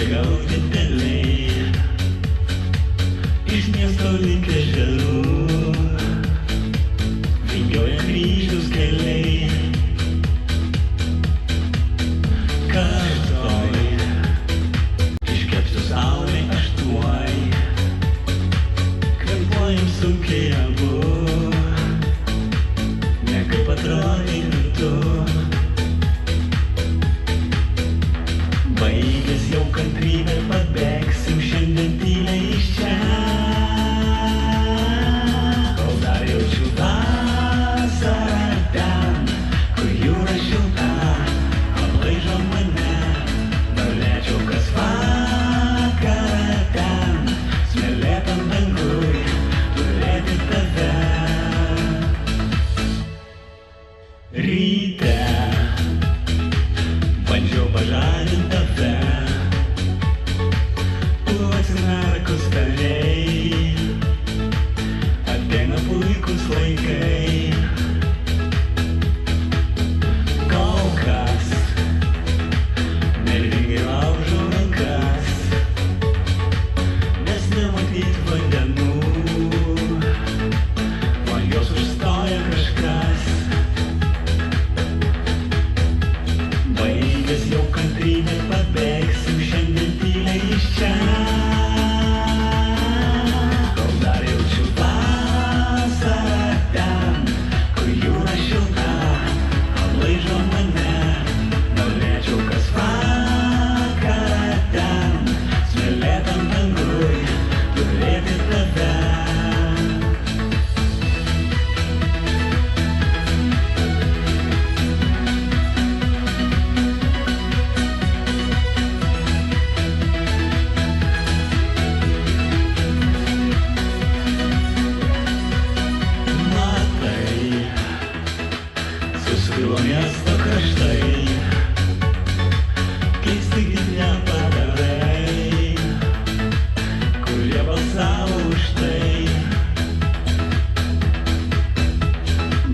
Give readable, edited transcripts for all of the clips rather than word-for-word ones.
Bėgau dideliai iš miesto link ežerų, vingiuoja kryžiaus keliai. Kartoj iškepsiu saulė aš tuoj, kvėpuojam sunkiai abu, ne kaip atrodai tu. Baigęs jau kantrybę, pabėgsim šiandien tyliai iš čia, kol dar jaučiu vasarą ten, kur jūra šilta aplaižo mane. Norėčiau kas vakarą ten, smėlėtam dangui turėti tave. Ryte bandžiau pažadint tave, tu atsimerkus tarei, ateina puikus laikai. Kol kas nervingai laužau rankas, nes nematyt vandenų, man jos užstoja kažkas. Baigęs jau kantrybę, pabėgsim šiandien tyliai iš čia, kol dar jaučiu vasarą ten, kur jūra šilta aplaižo mane. Norėčiau kas vakarą ten, smėlėtam dangui turėti tave. Suskilo miesto kraštai, keisti kaip nepadarai, kurie balsavo už tai.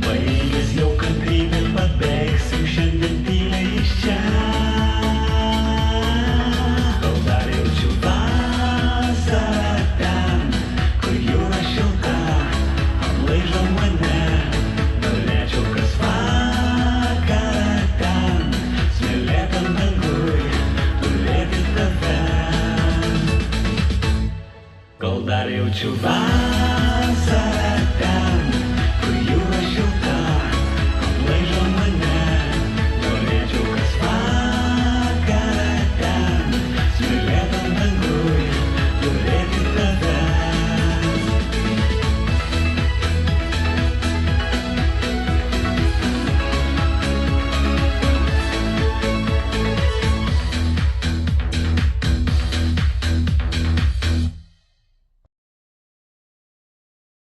Baigęs jau kantrybę, pabėgsim šiandien tyliai iš čia, kol dar jaučiu vasarą ten, kur jūra šilta aplaižo mane. Norėčiau kas vakarą ten, smėlėtam dangui turėti tave, kol dar jaučiu vasarą.